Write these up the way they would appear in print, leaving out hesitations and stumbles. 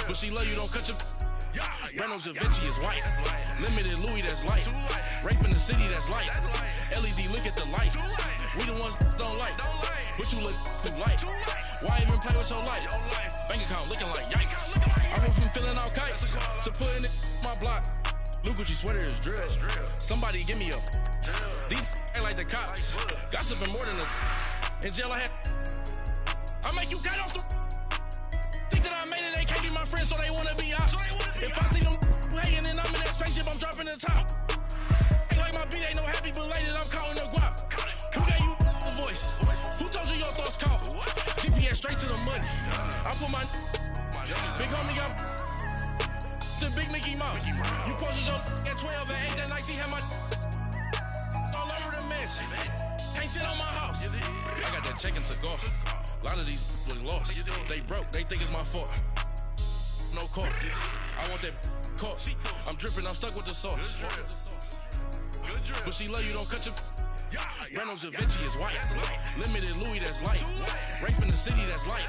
But she love you, don't cut your... Reynolds Da Vinci is white. Limited Louis, that's light. Rape in the city, that's light. LED, look at the lights. We the ones don't like. But you look too light. Why even play with your life? Bank account looking like yikes. I went from filling out kites to putting it in my block. Blue Gucci sweater is drill. Somebody give me a... These ain't like the cops. Gossiping more than a... In jail I had... I make you cut off the... Think that I made it, they can't be my friends, so they wanna be ops. If I see them hanging and I'm in that spaceship, I'm dropping the top. Ain't like my beat ain't no happy belated, I'm counting the guap. Who gave you the voice? Who told you your thoughts count? GPS straight to the money. I put my big homie got the big Mickey Mouse. You posted your at 12 and 8 that night, she had my all over the mansion. Can't sit on my house. I got that check and took off. A lot of these look lost. They broke, they think it's my fault. No court. I want that court. I'm dripping, I'm stuck with the sauce. But she love you, don't cut your... Reynolds Da Vinci is white. Limited Louis, that's light. Rape in the city, that's light.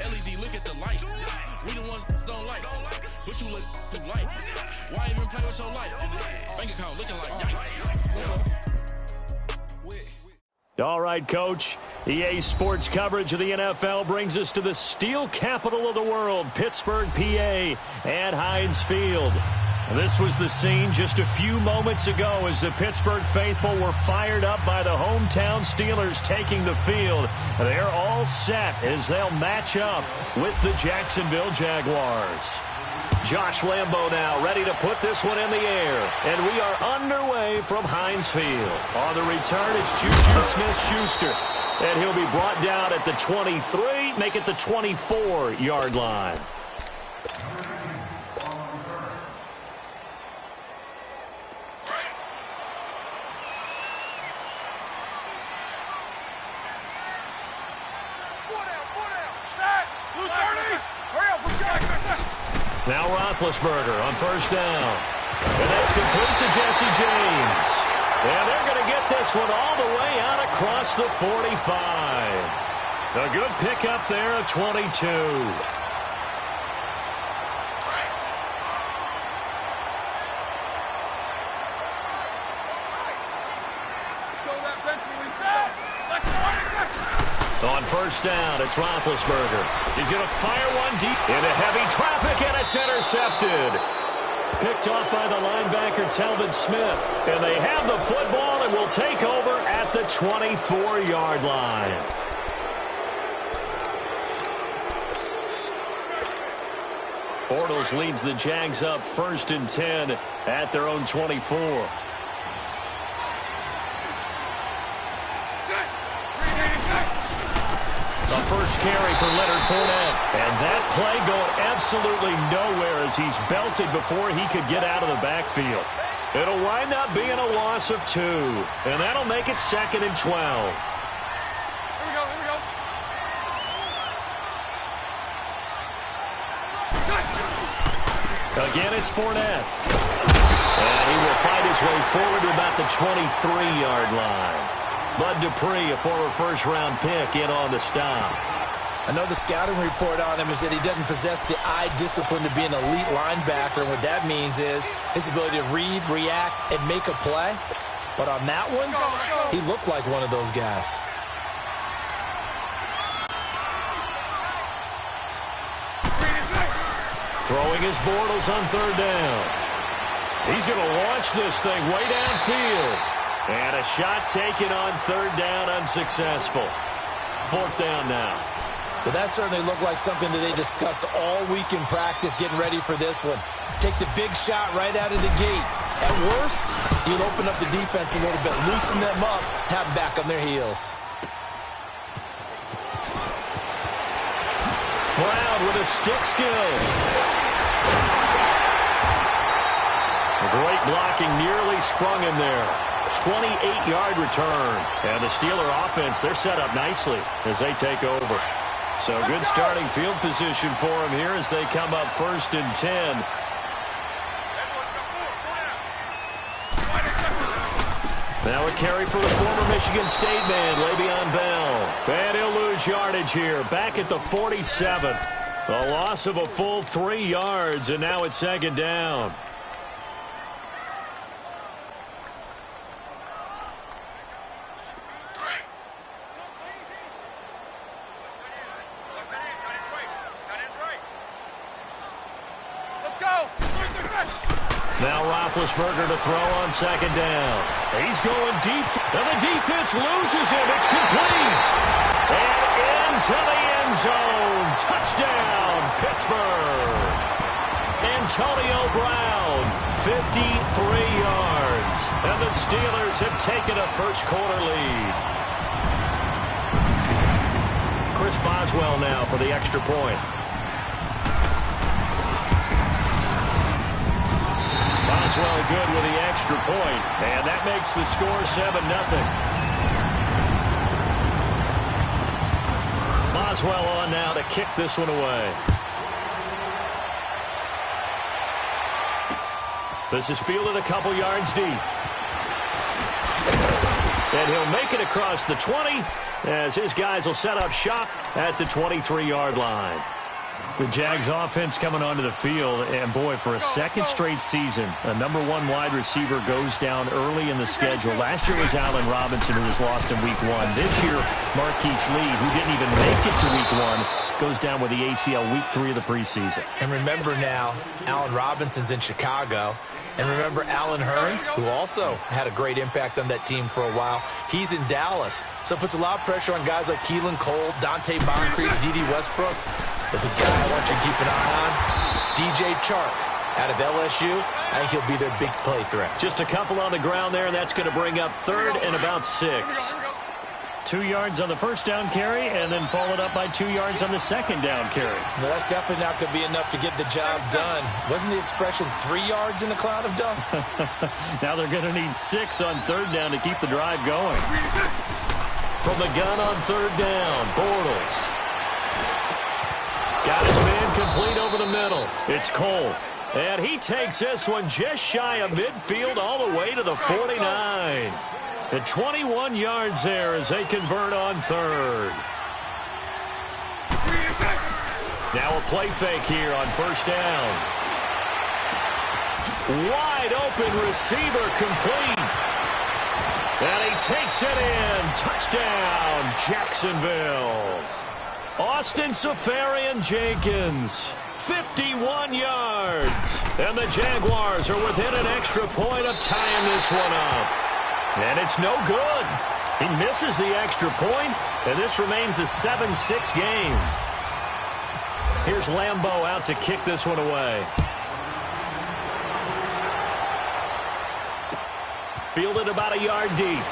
LED, look at the lights. We the ones don't like. But you look too light. Why even play with your life? Bank account looking like yikes. All right, Coach. EA Sports coverage of the NFL brings us to the steel capital of the world, Pittsburgh, PA, at Heinz Field. This was the scene just a few moments ago as the Pittsburgh faithful were fired up by the hometown Steelers taking the field. They're all set as they'll match up with the Jacksonville Jaguars. Josh Lambo now ready to put this one in the air. And we are underway from Heinz Field. On the return, it's Juju Smith-Schuster. And he'll be brought down at the 23, make it the 24-yard line. Now Roethlisberger on first down. And that's complete to Jesse James. And they're going to get this one all the way out across the 45. A good pickup there of 22. On first down, it's Roethlisberger. He's going to fire one deep into heavy traffic, and it's intercepted. Picked off by the linebacker, Telvin Smith. And they have the football and will take over at the 24-yard line. Bortles leads the Jags up 1st and 10 at their own 24. The first carry for Leonard Fournette. And that play going absolutely nowhere as he's belted before he could get out of the backfield. It'll wind up being a loss of 2. And that'll make it 2nd and 12. Here we go. Again, it's Fournette. And he will fight his way forward to about the 23-yard line. Bud Dupree, a former first-round pick, in on the stop. I know the scouting report on him is that he doesn't possess the eye discipline to be an elite linebacker. And what that means is his ability to read, react, and make a play. But on that one, he looked like one of those guys. Throwing his Bortles on 3rd down. He's going to launch this thing way downfield. And a shot taken on 3rd down, unsuccessful. 4th down now. Well, that certainly looked like something that they discussed all week in practice getting ready for this one. Take the big shot right out of the gate. At worst, you'll open up the defense a little bit, loosen them up, have them back on their heels. Brown with his stick skills. Great blocking, nearly sprung him there. 28-yard return. And the Steeler offense, they're set up nicely as they take over. So good starting field position for them here as they come up 1st and 10. Now a carry for the former Michigan State man, Le'Veon Bell. And he'll lose yardage here, back at the 47. A loss of a full 3 yards, and now it's second down. Now Roethlisberger to throw on second down. He's going deep, and the defense loses him. It's complete. And into the end zone. Touchdown, Pittsburgh. Antonio Brown, 53 yards. And the Steelers have taken a first-quarter lead. Chris Boswell now for the extra point. Boswell good with the extra point, and that makes the score 7-0. Boswell on now to kick this one away. This is fielded a couple yards deep. And he'll make it across the 20 as his guys will set up shop at the 23-yard line. The Jags offense coming onto the field, and boy, for a second straight season, a #1 wide receiver goes down early in the schedule. Last year was Allen Robinson, who was lost in Week 1. This year, Marquise Lee, who didn't even make it to Week 1, goes down with the ACL Week 3 of the preseason. And remember now, Allen Robinson's in Chicago. And remember Allen Hurns, who also had a great impact on that team for a while. He's in Dallas. So it puts a lot of pressure on guys like Keelan Cole, Dante Moncrief, D.D. Westbrook. But the guy I want you to keep an eye on, DJ Chark out of LSU. I think he'll be their big play threat. Just a couple on the ground there, and that's going to bring up third and about 6. 2 yards on the first down carry, and then followed up by 2 yards on the second down carry. No, that's definitely not going to be enough to get the job done. Wasn't the expression 3 yards in a cloud of dust? Now they're going to need 6 on third down to keep the drive going. From the gun on third down, Bortles. Got his man complete over the middle. It's Cole. And he takes this one just shy of midfield all the way to the 49. The 21 yards there as they convert on third. Now a play fake here on first down. Wide open receiver complete. And he takes it in. Touchdown, Jacksonville. Austin Seferian-Jenkins, 51 yards. And the Jaguars are within an extra point of tying this one up. And it's no good. He misses the extra point, and this remains a 7-6 game. Here's Lambeau out to kick this one away. Fielded about a yard deep.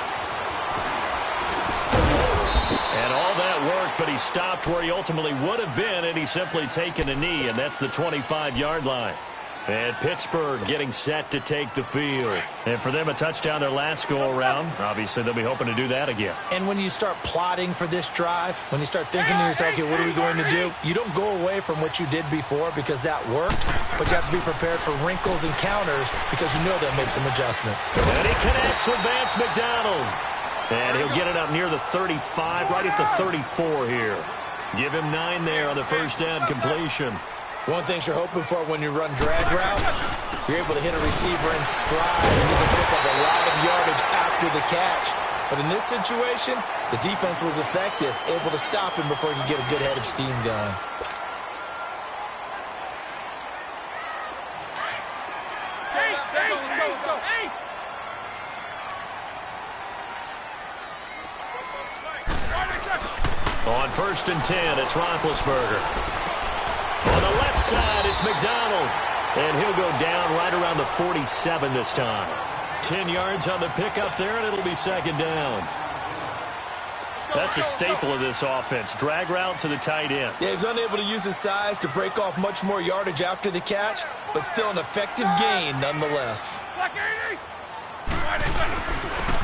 And all that worked, but he stopped where he ultimately would have been, and he's simply taken a knee, and that's the 25-yard line. And Pittsburgh getting set to take the field. And for them, a touchdown their last go-around. Obviously, they'll be hoping to do that again. And when you start plotting for this drive, when you start thinking to yourself, okay, what are we going to do? You don't go away from what you did before because that worked, but you have to be prepared for wrinkles and counters because you know they'll make some adjustments. And he connects with Vance McDonald. And he'll get it up near the 35, right at the 34 here. Give him 9 there on the first down completion. One thing you're hoping for when you run drag routes, you're able to hit a receiver in stride and you can pick up a lot of yardage after the catch. But in this situation, the defense was effective, able to stop him before he could get a good head of steam going. On first and 10, it's Roethlisberger. On the left side, it's McDonald. And he'll go down right around the 47 this time. 10 yards on the pickup there, and it'll be second down. That's a staple of this offense. Drag route to the tight end. Yeah, he was unable to use his size to break off much more yardage after the catch, but still an effective gain nonetheless.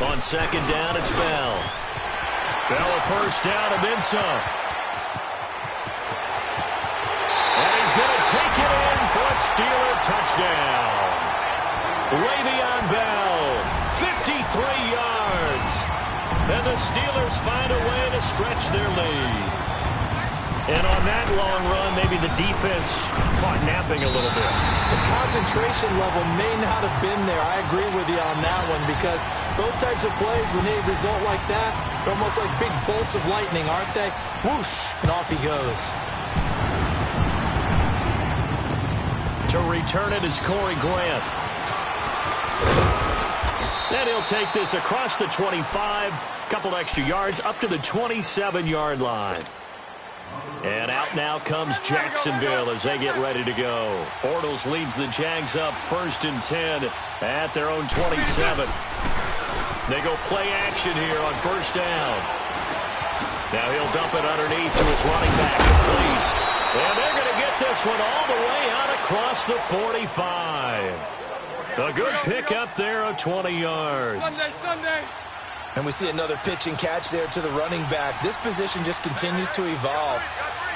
On second down, it's Bell. Bell a first down and then some. And he's going to take it in for a Steeler touchdown. Le'Veon Bell, 53 yards. And the Steelers find a way to stretch their lead. And on that long run, maybe the defense caught napping a little bit. The concentration level may not have been there. I agree with you on that one because those types of plays, when they result like that, they're almost like big bolts of lightning, aren't they? Whoosh, and off he goes. To return it is Corey Grant. And he'll take this across the 25, couple extra yards, up to the 27-yard line. And out now comes Jacksonville as they get ready to go. Bortles leads the Jags up 1st and 10 at their own 27. They go play action here on 1st down. Now he'll dump it underneath to his running back. Complete. And they're going to get this one all the way out across the 45. A good pickup there of 20 yards. Sunday. And we see another pitch and catch there to the running back. This position just continues to evolve.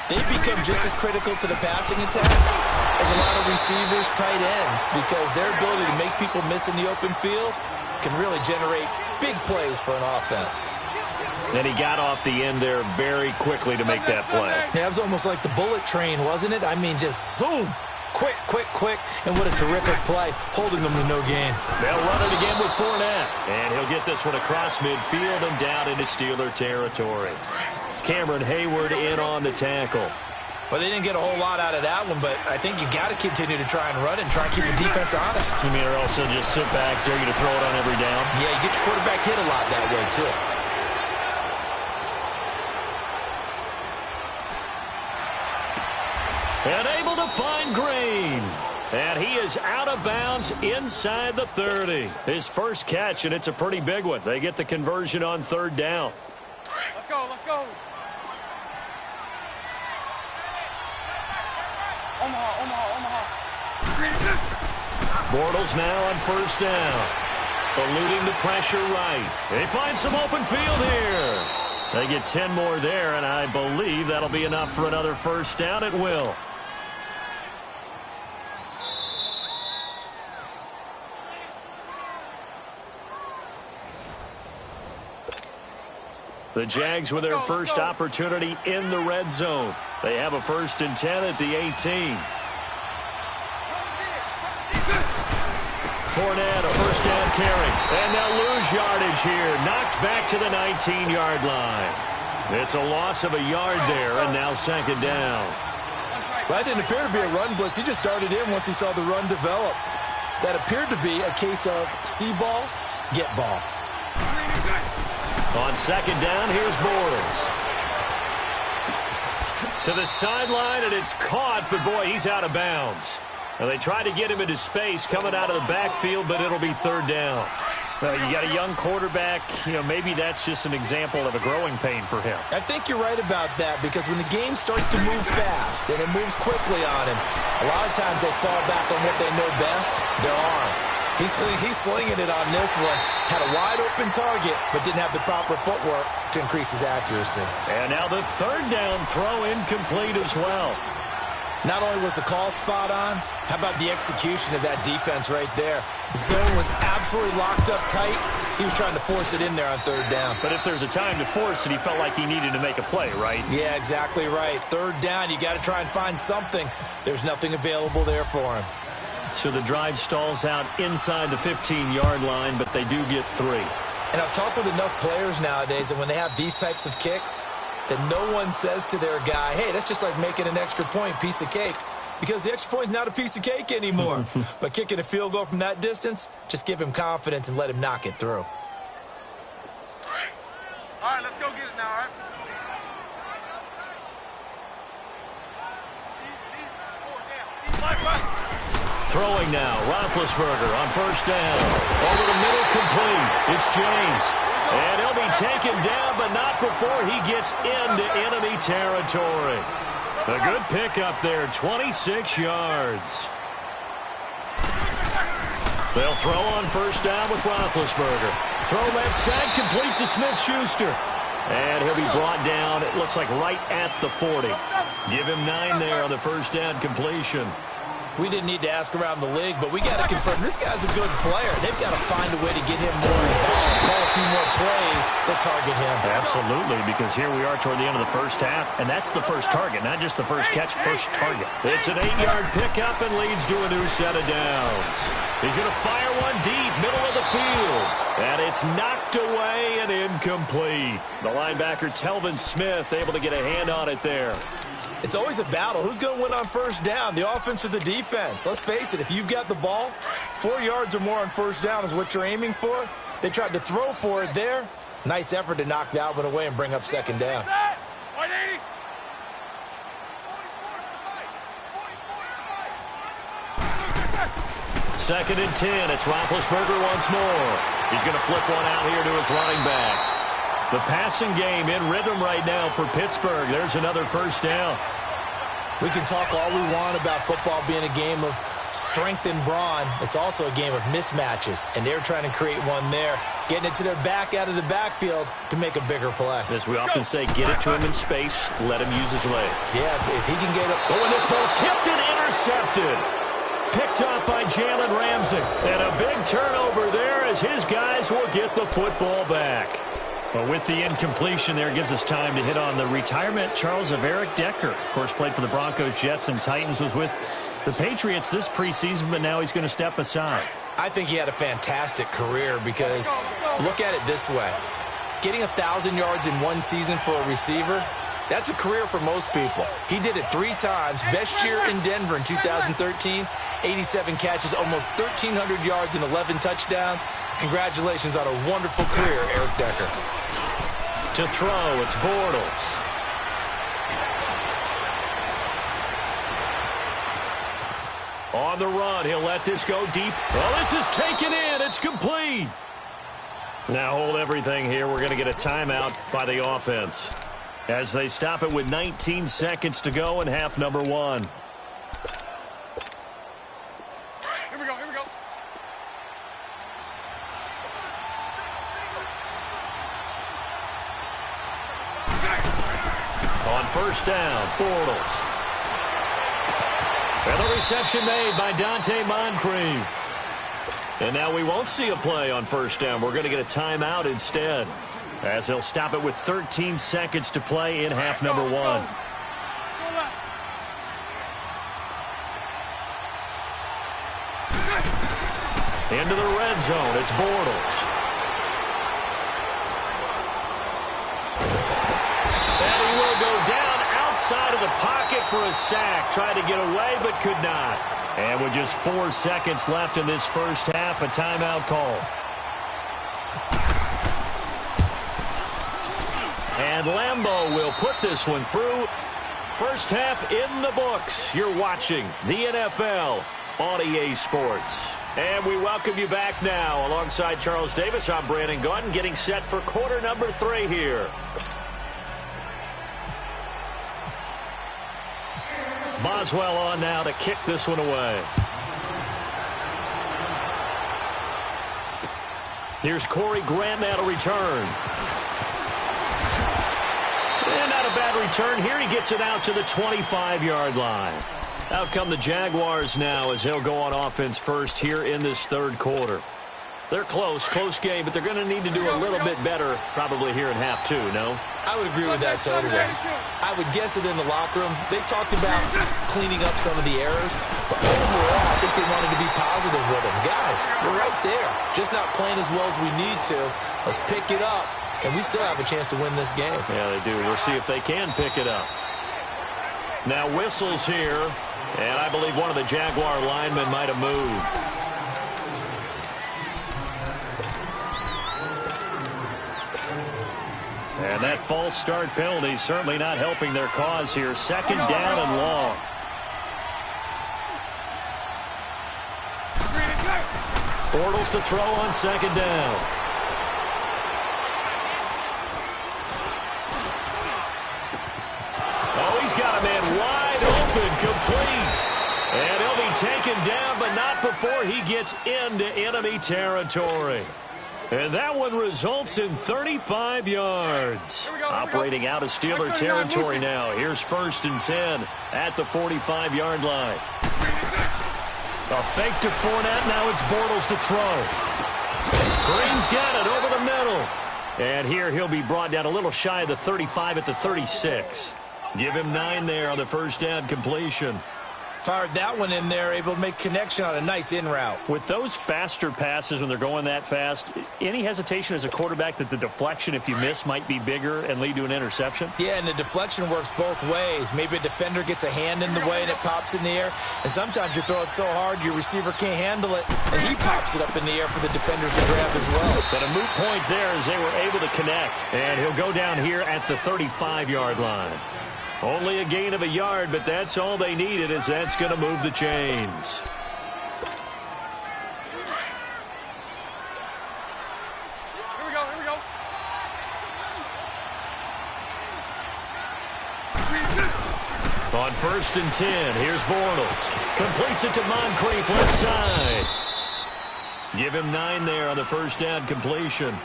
They've become just as critical to the passing attack as a lot of receivers, tight ends, because their ability to make people miss in the open field can really generate big plays for an offense. And he got off the end there very quickly to make that play. Yeah, it was almost like the bullet train, wasn't it? I mean, just zoom. Quick, quick, quick, and what a terrific play, holding them to no gain. They'll run it again with Fournette, and he'll get this one across midfield and down into Steeler territory. Cameron Hayward in on the tackle. Well, they didn't get a whole lot out of that one, but I think you got to continue to try and run it and try and keep the defense honest. You mean also just sit back, dare you to throw it on every down? Yeah, you get your quarterback hit a lot that way, too. And able to find Green. And he is out of bounds inside the 30. His first catch, and it's a pretty big one. They get the conversion on 3rd down. Let's go, let's go. Omaha. Bortles now on 1st down. Eluding the pressure right. They find some open field here. They get 10 more there, and I believe that'll be enough for another 1st down. It will. The Jags with their first opportunity in the red zone. They have a 1st and 10 at the 18. Fournette, a 1st down carry. And they'll lose yardage here. Knocked back to the 19-yard line. It's a loss of a yard there, and now 2nd down. Well, that didn't appear to be a run blitz. He just darted in once he saw the run develop. That appeared to be a case of see ball, get ball. On 2nd down, here's Bortles. To the sideline, and it's caught, but boy, he's out of bounds. Now, they tried to get him into space coming out of the backfield, but it'll be 3rd down. You got a young quarterback. Maybe that's just an example of a growing pain for him. I think you're right about that because when the game starts to move fast and it moves quickly on him, a lot of times they fall back on what they know best, their arm. He's slinging it on this one. Had a wide-open target, but didn't have the proper footwork to increase his accuracy. And now the 3rd down throw incomplete as well. Not only was the call spot on, how about the execution of that defense right there? The zone was absolutely locked up tight. He was trying to force it in there on 3rd down. But if there's a time to force it, he felt like he needed to make a play, right? Yeah, exactly right. 3rd down, you got to try and find something. There's nothing available there for him. So the drive stalls out inside the 15-yard line, but they do get 3. And I've talked with enough players nowadays that when they have these types of kicks, that no one says to their guy, hey, that's just like making an extra point, piece of cake. Because the extra point is not a piece of cake anymore. But kicking a field goal from that distance, just give him confidence and let him knock it through. All right, let's go get it now, all right? Throwing now, Roethlisberger on 1st down. Over the middle, complete. It's James. And he'll be taken down, but not before he gets into enemy territory. A good pickup there, 26 yards. They'll throw on 1st down with Roethlisberger. Throw left side, complete to Smith-Schuster. And he'll be brought down, it looks like right at the 40. Give him 9 there on the 1st down completion. We didn't need to ask around the league, but we got to confirm this guy's a good player. They've got to find a way to get him more involved, call a few more plays that target him. Absolutely, because here we are toward the end of the first half, and that's the first target, not just the first catch, first target. It's an 8-yard pickup and leads to a new set of downs. He's going to fire one deep, middle of the field, and it's knocked away and incomplete. The linebacker, Telvin Smith, able to get a hand on it there. It's always a battle. Who's going to win on first down, the offense or the defense? Let's face it, if you've got the ball, 4 yards or more on first down is what you're aiming for. They tried to throw for it there. Nice effort to knock that one away and bring up second down. Second and 10. It's Roethlisberger once more. He's going to flip one out here to his running back. The passing game in rhythm right now for Pittsburgh. There's another first down. We can talk all we want about football being a game of strength and brawn. It's also a game of mismatches, and they're trying to create one there, getting it to their back out of the backfield to make a bigger play. As we often say, get it to him in space, let him use his leg. Yeah, if he can get it. Oh, and this ball's tipped and intercepted. Picked off by Jalen Ramsey. And a big turnover there as his guys will get the football back. But with the incompletion there, gives us time to hit on the retirement, Charles, of Eric Decker. Of course, played for the Broncos, Jets, and Titans, was with the Patriots this preseason, but now he's going to step aside. I think he had a fantastic career because look at it this way. Getting 1,000 yards in one season for a receiver, that's a career for most people. He did it 3 times. Best year in Denver in 2013, 87 catches, almost 1,300 yards and 11 touchdowns. Congratulations on a wonderful career, Eric Decker. To throw, it's Bortles. On the run, he'll let this go deep. Well, this is taken in. It's complete. Now hold everything here. We're going to get a timeout by the offense as they stop it with 19 seconds to go in half number 1. Here we go, here we go. On first down, Bortles. And the reception made by Dante Moncrief. And now we won't see a play on first down. We're going to get a timeout instead, as they'll stop it with 13 seconds to play in half number 1. Into the red zone, it's Bortles. And he will go down outside of the pocket for a sack. Tried to get away, but could not. And with just 4 seconds left in this first half, a timeout call. And Lambeau will put this one through. First half in the books. You're watching the NFL on EA Sports. And we welcome you back now. Alongside Charles Davis, I'm Brandon Gaudin, getting set for quarter number 3 here. Boswell on now to kick this one away. Here's Corey Grant now to return. And not a bad return here. He gets it out to the 25-yard line. Out come the Jaguars now as they'll go on offense first here in this third quarter. They're close game, but they're going to need to do a little bit better probably here in half 2, no? I would agree with that totally. I would guess it in the locker room. They talked about cleaning up some of the errors, but overall, I think they wanted to be positive with them. Guys, we're right there. Just not playing as well as we need to. Let's pick it up, and we still have a chance to win this game. Yeah, they do. We'll see if they can pick it up. Now whistles here, and I believe one of the Jaguar linemen might have moved. And that false start penalty certainly not helping their cause here. Second down and long. Bortles to throw on second down. Oh, he's got a man wide open, complete. And he'll be taken down, but not before he gets into enemy territory. And that one results in 35 yards. Operating out of Steeler territory now. Here's 1st and 10 at the 45-yard line. A fake to Fournette. Now it's Bortles to throw. Green's got it over the middle. And here he'll be brought down a little shy of the 35 at the 36. Give him 9 there on the first down completion. Fired that one in there, able to make connection on a nice in route. With those faster passes when they're going that fast, any hesitation as a quarterback that the deflection, if you miss, might be bigger and lead to an interception? Yeah, and the deflection works both ways. Maybe a defender gets a hand in the way and it pops in the air. And sometimes you throw it so hard your receiver can't handle it, and he pops it up in the air for the defenders to grab as well. But a moot point there as they were able to connect. And he'll go down here at the 35-yard line. Only a gain of a yard, but that's all they needed, as that's going to move the chains. Here we go, here we go. On 1st and 10, here's Bortles. Completes it to Moncrief left side. Give him 9 there on the first down completion.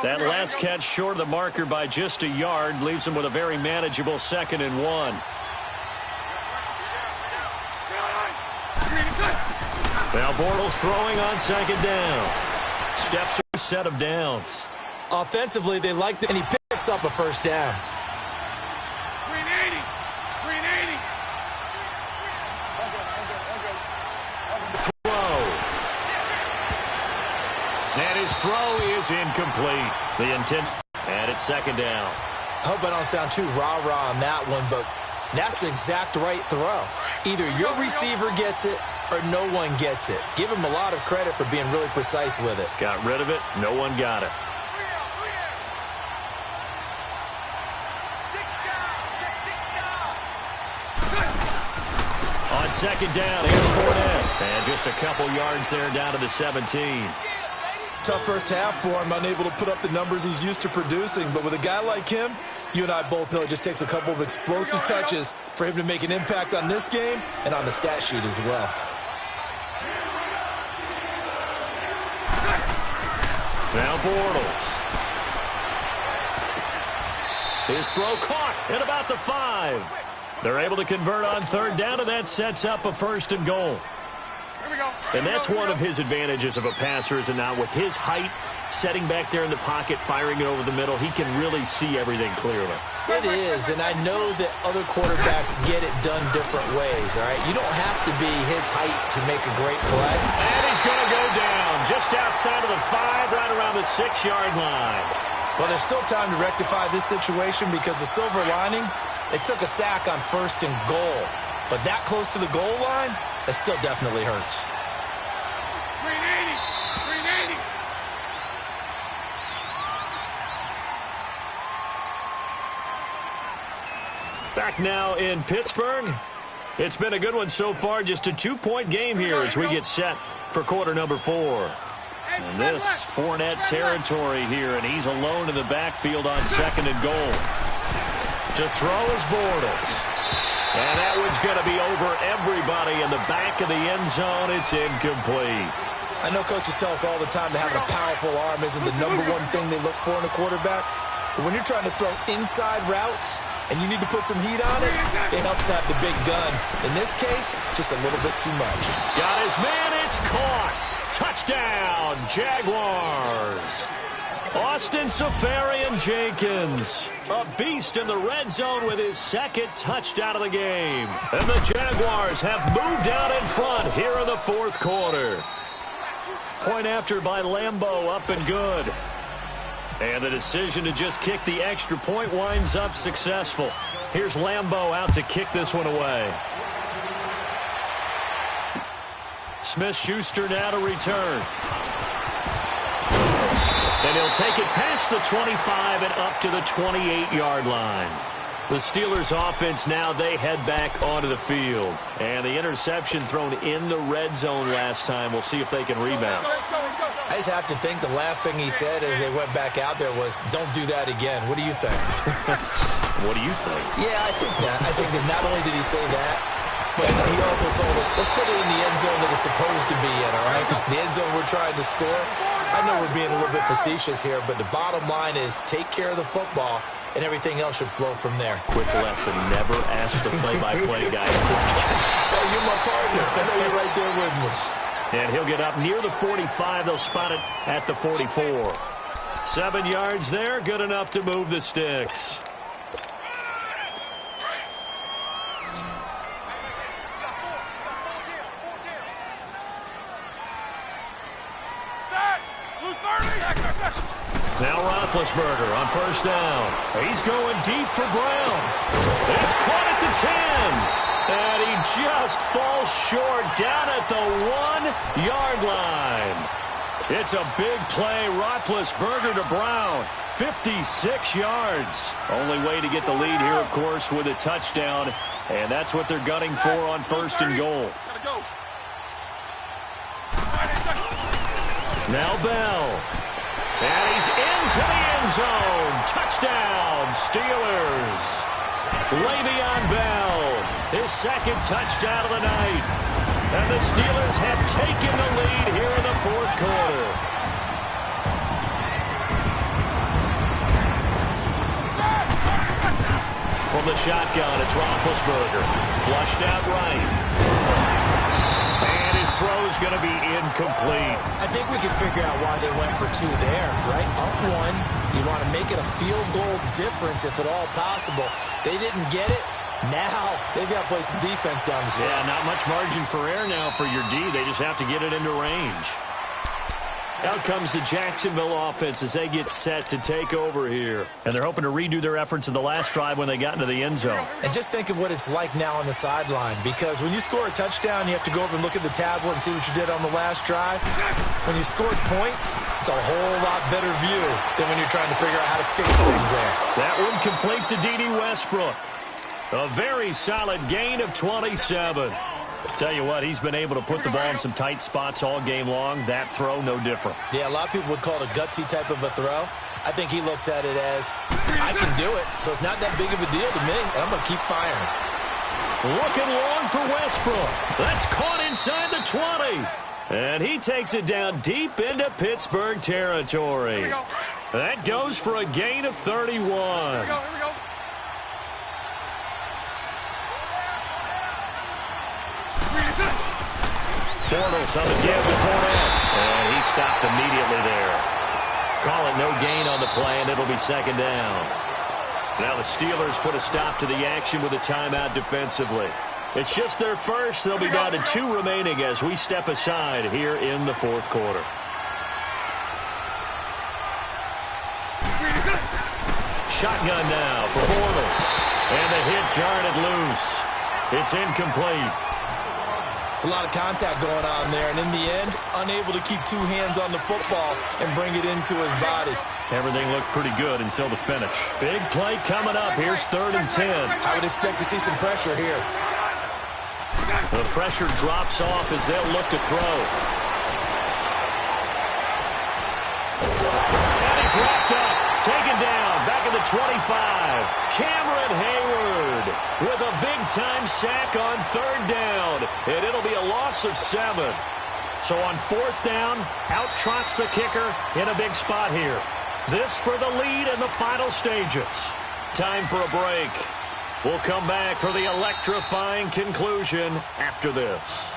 That last catch short of the marker by just a yard leaves him with a very manageable 2nd and 1. Now Bortles throwing on 2nd down. Steps a set of downs. Offensively, they like it, and he picks up a first down. 380. 380. And his throw is incomplete. The intent, and it's 2nd down. I hope I don't sound too rah-rah on that one, but that's the exact right throw. Either your receiver gets it or no one gets it. Give him a lot of credit for being really precise with it. Got rid of it. No one got it. On 2nd down, here's Fournette. And just a couple yards there down to the 17. Tough first half for him, unable to put up the numbers he's used to producing. But with a guy like him, you and I both know it just takes a couple of explosive touches for him to make an impact on this game and on the stat sheet as well. Now Bortles. His throw caught at about the 5. They're able to convert on 3rd down, and that sets up a 1st and goal. And that's one of his advantages of a passer, is now with his height, setting back there in the pocket, firing it over the middle, he can really see everything clearly. It is, and I know that other quarterbacks get it done different ways, all right? You don't have to be his height to make a great play. And he's going to go down just outside of the 5, right around the 6-yard line. Well, there's still time to rectify this situation because the silver lining, they took a sack on 1st and goal. But that close to the goal line, that still definitely hurts. 380. 380. Back now in Pittsburgh. It's been a good one so far. Just a 2-point game here as we get set for quarter number 4. And this Fournette territory here, and he's alone in the backfield on 2nd and goal. To throw is Bortles. And that one's going to be over everybody in the back of the end zone. It's incomplete. I know coaches tell us all the time that having a powerful arm isn't the #1 thing they look for in a quarterback. But when you're trying to throw inside routes and you need to put some heat on it, it helps have the big gun. In this case, just a little bit too much. Got his man. It's caught. Touchdown, Jaguars. Austin Seferian-Jenkins, a beast in the red zone with his 2nd touchdown of the game. And the Jaguars have moved out in front here in the 4th quarter. Point after by Lambeau, up and good. And the decision to just kick the extra point winds up successful. Here's Lambeau out to kick this one away. Smith-Schuster now to return. And he'll take it past the 25 and up to the 28-yard line. The Steelers offense now, they head back onto the field. And the interception thrown in the red zone last time. We'll see if they can rebound. I just have to think the last thing he said as they went back out there was, don't do that again. What do you think? What do you think? Yeah, I think that. I think that not only did he say that, But he also told him, let's put it in the end zone that it's supposed to be in, all right? The end zone we're trying to score. I know we're being a little bit facetious here, but the bottom line is take care of the football, and everything else should flow from there. Quick lesson, never ask the play-by-play guy a question. Hey, you're my partner. I know you're right there with me. And he'll get up near the 45. They'll spot it at the 44. 7 yards there, good enough to move the sticks. Now Roethlisberger on first down. He's going deep for Brown. It's caught at the 10. And he just falls short down at the 1-yard line. It's a big play. Roethlisberger to Brown. 56 yards. Only way to get the lead here, of course, with a touchdown. And that's what they're gunning for on first and goal. Now Bell. And he's into the end zone. Touchdown, Steelers. Le'Veon Bell, his second touchdown of the night. And the Steelers have taken the lead here in the fourth quarter. From the shotgun, it's Roethlisberger. Flushed out right. And his throw's going to be incomplete. I think we can figure out why they went for 2 there, right? Up 1, you want to make it a field goal difference if at all possible. They didn't get it. Now they've got to play some defense down the stretch. Yeah, not much margin for error now for your D. They just have to get it into range. Out comes the Jacksonville offense as they get set to take over here. And they're hoping to redo their efforts in the last drive when they got into the end zone. And just think of what it's like now on the sideline, because when you score a touchdown, you have to go over and look at the tablet and see what you did on the last drive. When you scored points, it's a whole lot better view than when you're trying to figure out how to fix things there. That one complete to D.D. Westbrook. A very solid gain of 27. Tell you what, he's been able to put the ball in some tight spots all game long. That throw, no different. Yeah, a lot of people would call it a gutsy type of a throw. I think he looks at it as, I can do it, so it's not that big of a deal to me, and I'm going to keep firing. Looking long for Westbrook. That's caught inside the 20. And he takes it down deep into Pittsburgh territory. That goes for a gain of 31. Here we go. Bortles on the give to Fournette. And he stopped immediately there. Call it no gain on the play, and it'll be second down. Now the Steelers put a stop to the action with a timeout defensively. It's just their first. They'll be down to 2 remaining as we step aside here in the fourth quarter. Shotgun now for Bortles. And the hit jarred it loose. It's incomplete. It's a lot of contact going on there, and in the end, unable to keep 2 hands on the football and bring it into his body. Everything looked pretty good until the finish. Big play coming up. Here's 3rd and 10. I would expect to see some pressure here. The pressure drops off as they'll look to throw. And he's wrapped up. Taken down. Back at the 25. Cameron Hayward with a big-time sack on 3rd down. And it'll be a loss of 7. So on 4th down, out trots the kicker in a big spot here. This for the lead in the final stages. Time for a break. We'll come back for the electrifying conclusion after this.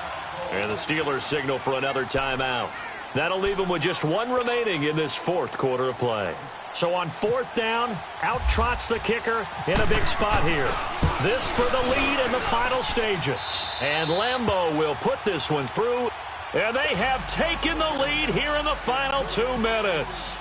And the Steelers signal for another timeout. That'll leave them with just 1 remaining in this 4th quarter of play. So on 4th down, out trots the kicker in a big spot here. This for the lead in the final stages. And Lambeau will put this one through. And they have taken the lead here in the final 2 minutes.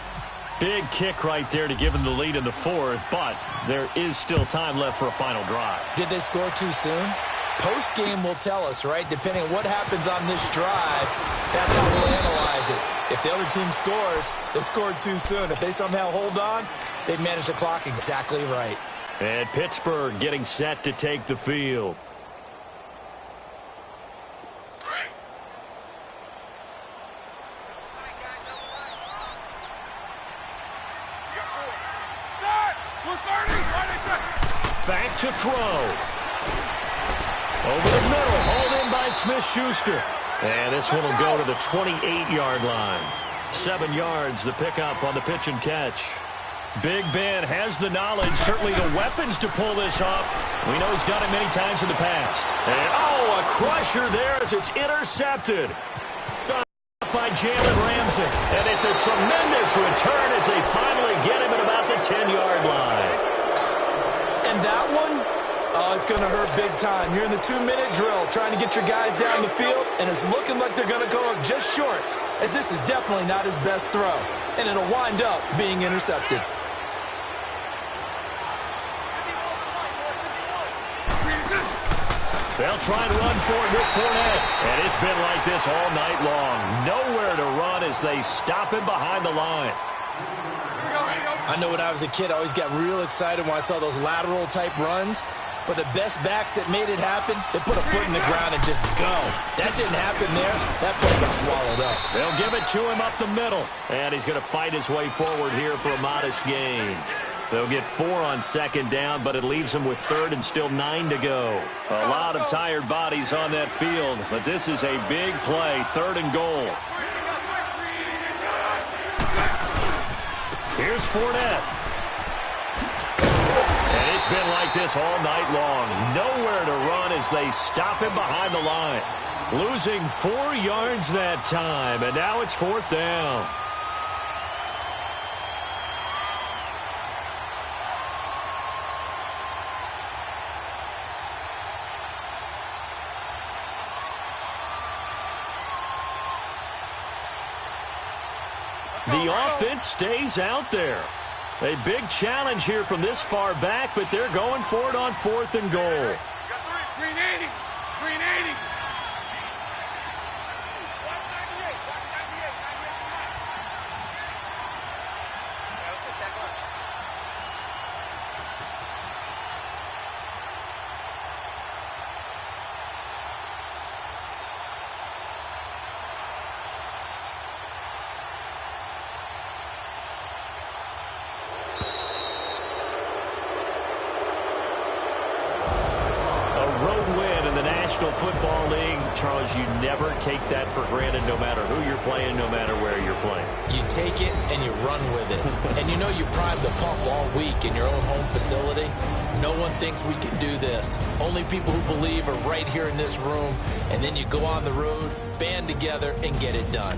Big kick right there to give them the lead in the 4th, but there is still time left for a final drive. Did they score too soon? Post-game will tell us, right? Depending on what happens on this drive, that's how we'll analyze it. If the other team scores, they scored too soon. If they somehow hold on, they've managed the clock exactly right. And Pittsburgh getting set to take the field. Set. 30. Back to throw. Over the middle, hauled in by Smith-Schuster. And this one will go to the 28-yard line. 7 yards, the pickup on the pitch and catch. Big Ben has the knowledge, certainly the weapons to pull this off. We know he's done it many times in the past. And, a crusher there as it's intercepted by Jalen Ramsey. And it's a tremendous return as they finally get him at about the 10-yard line. And that one, it's going to hurt big time. You're in the 2-minute drill trying to get your guys down the field, and it's looking like they're going to go up just short, as this is definitely not his best throw. And it'll wind up being intercepted. They'll try and run for it with Fournette. And it's been like this all night long. Nowhere to run as they stop him behind the line. I know when I was a kid, I always got real excited when I saw those lateral-type runs. But the best backs that made it happen, they put a foot in the ground and just go. That didn't happen there. That play got swallowed up. They'll give it to him up the middle. And he's going to fight his way forward here for a modest gain. They'll get 4 on second down, but it leaves them with third and still 9 to go. A lot of tired bodies on that field, but this is a big play, 3rd and goal. Here's Fournette. And it's been like this all night long. Nowhere to run as they stop him behind the line. Losing 4 yards that time, and now it's 4th down. The offense stays out there. A big challenge here from this far back, but they're going for it on 4th and goal. Green 80. Green 80. National Football League, Charles, you never take that for granted no matter who you're playing, no matter where you're playing. You take it and you run with it. And you know you primed the pump all week in your own home facility. No one thinks we can do this. Only people who believe are right here in this room. And then you go on the road, band together, and get it done.